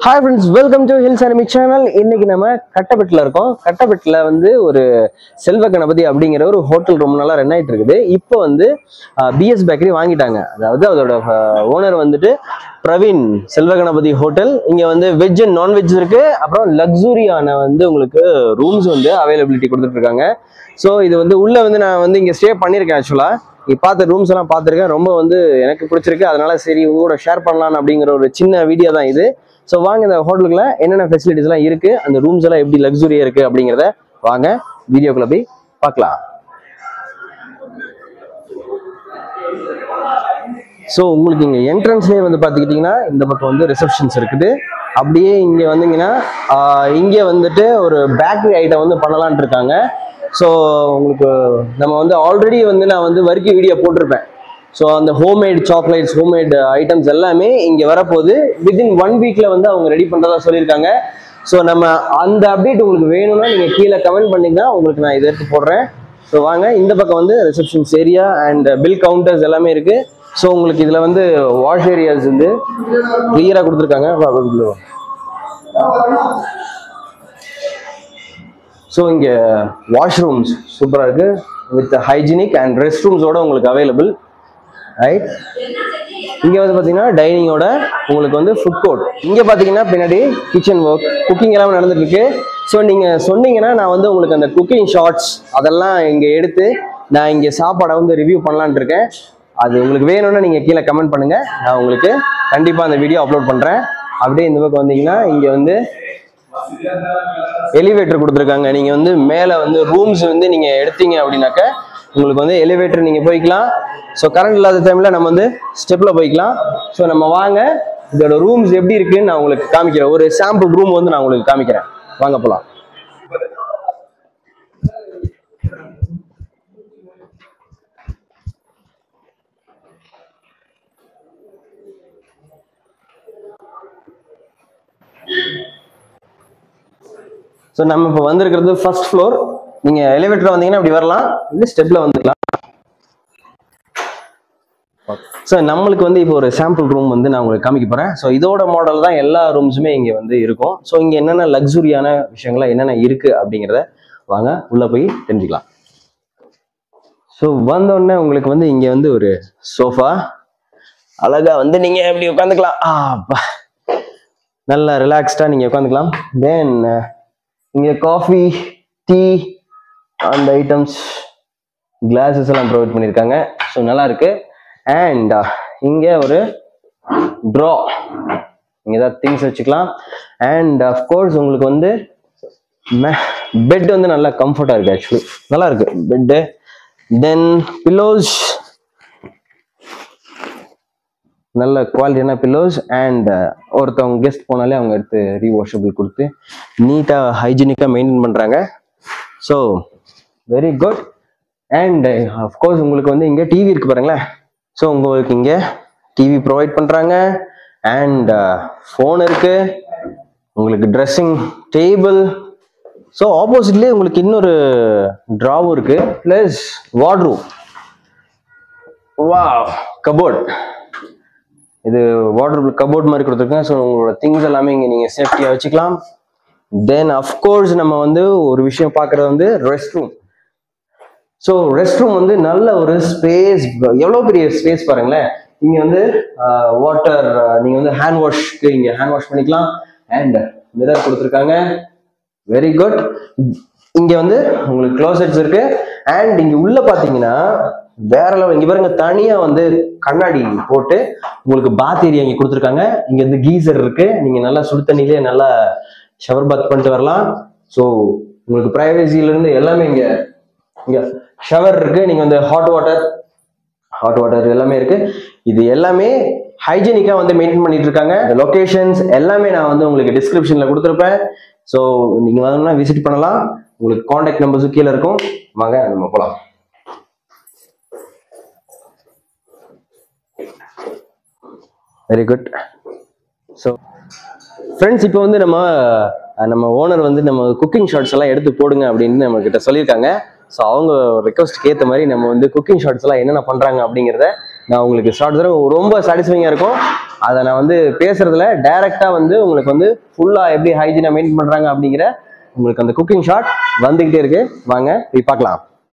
Hi friends, welcome to Hills Anime Channel. இன்னைக்கு நம்ம கட்டபெட்ல இருக்கோம். கட்டபெட்ல வந்து ஒரு செல்வ கணபதி அப்படிங்கிற ஒரு ஹோட்டல் ரொம்ப நாளா ரன் ஆயிட்டு இருக்குது. இப்போ வந்து பிஎஸ் பேக்கரி வாங்கிட்டாங்க. அதாவது அதோட ஓனர் வந்துட்டு பிரவீன் செல்வ கணபதி ஹோட்டல். இங்க வந்து வெஜ் அண்ட் நான்வெஜ் இருக்கு. அப்புறம் லக்ஸுரியான வந்து உங்களுக்கு ரூம்ஸ் வந்து அவைலபிலிட்டி கொடுத்துட்டு இருக்காங்க. ஸோ இது வந்து உள்ள வந்து நான் வந்து இங்க ஸ்டே பண்ணியிருக்கேன். ஆக்சுவலா நீ பார்த்த ரூம்ஸ் எல்லாம் பார்த்துருக்கேன். ரொம்ப வந்து எனக்கு பிடிச்சிருக்கு. அதனால சரி உங்களோட ஷேர் பண்ணலாம் அப்படிங்கிற ஒரு சின்ன வீடியோ தான் இது. ஸோ வாங்க இந்த ஹோட்டலுக்குள்ள என்னென்ன ஃபெசிலிட்டிஸ் எல்லாம் இருக்கு, அந்த ரூம்ஸ் எல்லாம் எப்படி லக்ஸுரியா இருக்கு அப்படிங்கிறத வாங்க வீடியோக்குள்ள போய் பார்க்கலாம். ஸோ உங்களுக்கு இங்கே என்ட்ரன்ஸ்லேயே வந்து பார்த்துக்கிட்டிங்கன்னா இந்த பக்கம் வந்து ரிசப்ஷன்ஸ் இருக்குது. அப்படியே இங்கே வந்தீங்கன்னா இங்கே வந்துட்டு ஒரு பேக்கரி ஐட்டம் வந்து பண்ணலான்ட்டு இருக்காங்க. ஸோ உங்களுக்கு நம்ம வந்து ஆல்ரெடி வந்து நான் வந்து வர்க்கி வீடியோ போட்டிருப்பேன். ஸோ அந்த ஹோம்மேட் சாக்லேட்ஸ், ஹோம்மேட் ஐட்டம்ஸ் எல்லாமே இங்கே வரப்போகுது. வித்தின் 1 வீக்ல வந்து அவங்க ரெடி பண்ணுறதா சொல்லியிருக்காங்க. ஸோ நம்ம அந்த அப்டேட் உங்களுக்கு வேணும்னா நீங்கள் கீழே கமெண்ட் பண்ணிங்கன்னா உங்களுக்கு நான் இதை எடுத்து போடுறேன். ஸோ வாங்க இந்த பக்கம் வந்து receptions area and bill counters எல்லாமே இருக்கு. ஸோ உங்களுக்கு இதில் வந்து வாஷ் ஏரியாஸ் வந்து கிளியராக கொடுத்துருக்காங்க. ஸோ இங்கே வாஷ்ரூம்ஸ் சூப்பராக இருக்கு வித் ஹைஜீனிக் அண்ட் ரெஸ்ட் ரூம்ஸோட உங்களுக்கு அவைலபிள். ரைட், இங்கே வந்து பார்த்தீங்கன்னா டைனிங்கோட உங்களுக்கு வந்து ஃபுட் கோர்ட். இங்கே பார்த்தீங்கன்னா பின்னாடி கிச்சன் ஒர்க், குக்கிங் எல்லாம் நடந்துட்டு இருக்கு. ஸோ நீங்கள் சொன்னீங்கன்னா நான் வந்து உங்களுக்கு அந்த குக்கிங் ஷார்ட்ஸ் அதெல்லாம் இங்கே எடுத்து நான் இங்கே சாப்பாடை வந்து ரிவ்யூ பண்ணலான் இருக்கேன். அது உங்களுக்கு வேணும்னா நீங்கள் கீழே கமெண்ட் பண்ணுங்க, நான் உங்களுக்கு கண்டிப்பாக அந்த வீடியோ அப்லோட் பண்ணுறேன். அப்படியே இந்த பக்கம் வந்தீங்கன்னா இங்கே வந்து எலிவேட்டர் கொடுத்துருக்காங்க. நீங்கள் வந்து மேலே வந்து ரூம்ஸ் வந்து நீங்கள் எடுத்தீங்க அப்படின்னாக்க உங்களுக்கு வந்து எலிவேட்டர் நீங்கள் போய்க்கலாம். ஸோ கரண்ட் இல்லாத டைமில் நம்ம வந்து ஸ்டெப்பில் போய்க்கலாம். ஸோ நம்ம வாங்க இதோட ரூம்ஸ் எப்படி இருக்குன்னு நான் உங்களுக்கு காமிக்கிறேன். ஒரு சாம்பிள் ரூம் வந்து நான் உங்களுக்கு காமிக்கிறேன். வாங்க போகலாம். ஸோ நம்ம இப்போ வந்திருக்கிறது ஃபர்ஸ்ட் ஃப்ளோர். நீங்கள் எலிவேட்டர் வந்தீங்கன்னா இப்படி வரலாம், இல்லை ஸ்டெப்பில் வந்துக்கலாம். ஸோ நம்மளுக்கு வந்து இப்போ ஒரு சாம்பிள் ரூம் வந்து நான் உங்களுக்கு காமிக்க போகிறேன். ஸோ இதோட மாடல் தான் எல்லா ரூம்ஸுமே இங்கே வந்து இருக்கும். ஸோ இங்கே என்னென்ன லக்ஸுரியான விஷயங்கள்லாம் என்னென்ன இருக்குது அப்படிங்கிறத வாங்க உள்ளே போய் தெரிஞ்சுக்கலாம். ஸோ வந்தோடனே உங்களுக்கு வந்து இங்கே வந்து ஒரு சோஃபா அழகாக வந்து நீங்கள் எப்படி உட்காந்துக்கலாம். நல்லா ரிலாக்ஸ்டாக நீங்கள் உட்காந்துக்கலாம். தென் இங்கே காஃபி, டீ அந்த ஐட்டம்ஸ், கிளாஸஸ் எல்லாம் ப்ரொவைட் பண்ணியிருக்காங்க. ஸோ நல்லா இருக்கு. அண்ட் இங்கே ஒரு ட்ரா, இங்கே ஏதாவது திங்ஸ் வச்சுக்கலாம். அண்ட் அஃப்கோர்ஸ் உங்களுக்கு வந்து பெட் வந்து நல்லா கம்ஃபர்ட்டாக இருக்கு. ஆக்சுவலி நல்லா இருக்கு பெட்டு. தென் பில்லோஸ், நல்ல குவாலிட்டியான பில்லோஸ். அண்ட் ஒருத்தவங்க கெஸ்ட் போனாலே அவங்க எடுத்து ரீவாஷபிள் கொடுத்து நீட்டாக ஹைஜீனிக்காக மெயின்டைன் பண்ணுறாங்க. So very good. And of course உங்களுக்கு வந்து இங்கே டிவி இருக்கு பாருங்களேன். ஸோ உங்களுக்கு இங்கே டிவி ப்ரொவைட் பண்ணுறாங்க. அண்ட் ஃபோன் இருக்கு, உங்களுக்கு ட்ரெஸ்ஸிங் டேபிள். ஸோ ஆப்போசிட்லேயே உங்களுக்கு இன்னொரு ட்ராவும் இருக்கு, ப்ளஸ் வார்ட்ரூம். Wow, cupboard. இது வார்ட்ரூம் கபோர்ட் மாதிரி கொடுத்துருக்கேன். ஸோ உங்களோட திங்ஸ் எல்லாமே இங்கே நீங்கள் சேஃப்டியாக வச்சுக்கலாம். தென் அஃப்கோர்ஸ் நம்ம வந்து ஒரு விஷயம் பார்க்குறது வந்து rest room. So rest room வந்து நல்ல ஒரு ஸ்பேஸ், எவ்வளோ பெரிய ஸ்பேஸ் பாருங்களேன். இங்கே வந்து வாட்டர், நீங்கள் வந்து ஹேண்ட் வாஷ்க்கு இங்கே ஹேண்ட் வாஷ் பண்ணிக்கலாம். அண்ட் மிரர் கொடுத்துருக்காங்க. Very good. இங்கே வந்து உங்களுக்கு க்ளோசெட்ஸ் இருக்கு. அண்ட் இங்கே உள்ள பார்த்தீங்கன்னா வேற லெவல். இங்கே பாருங்க, தனியாக வந்து கண்ணாடி போட்டு உங்களுக்கு பாத் ஏரியா இங்கே கொடுத்துருக்காங்க. இங்கே வந்து கீசர் இருக்கு, நீங்கள் நல்லா சுடு தண்ணியிலே நல்லா ஷவர் பாத் பண்ணிட்டு வரலாம். ஸோ உங்களுக்கு பிரைவசியிலேருந்து எல்லாமே இங்கே ஷவர் இருக்கு. நீங்க வந்து ஹாட் வாட்டர் எல்லாமே இருக்கு. இது எல்லாமே ஹைஜீனிக்கா வந்து மெயின்டைன் பண்ணிட்டு இருக்காங்க. லொகேஷன்ஸ் எல்லாமே நான் வந்து உங்களுக்கு டிஸ்கிரிப்ஷன்ல கொடுத்துருப்பேன். ஸோ நீங்க வரணும்னா விசிட் பண்ணலாம். உங்களுக்கு கான்டாக்ட் நம்பர்ஸும் கீழே இருக்கும். வாங்க நம்ம போலாம். Very good. ஸோ ஃப்ரெண்ட்ஸ், இப்போ வந்து நம்ம ஓனர் வந்து நம்ம குக்கிங் ஷார்ட்ஸ் எல்லாம் எடுத்து போடுங்க அப்படின்னு நம்ம கிட்ட சொல்லியிருக்காங்க. ஸோ அவங்க ரெக்வஸ்ட்க்கு ஏற்ற மாதிரி நம்ம வந்து குக்கிங் ஷார்ட்ஸ் எல்லாம் என்னென்ன பண்ணுறாங்க அப்படிங்கிறத நான் உங்களுக்கு ஷார்ட் தரேன், ரொம்ப சாட்டிஸ்ஃபைங்காக இருக்கும். அதை நான் வந்து பேசுறதுல டைரக்டா வந்து உங்களுக்கு வந்து ஃபுல்லா எப்படி ஹைஜீனா மெயின்டைன் பண்றாங்க அப்படிங்கிற உங்களுக்கு அந்த குக்கிங் ஷாட் வந்துகிட்டே இருக்கு. வாங்க போய் பார்க்கலாம்.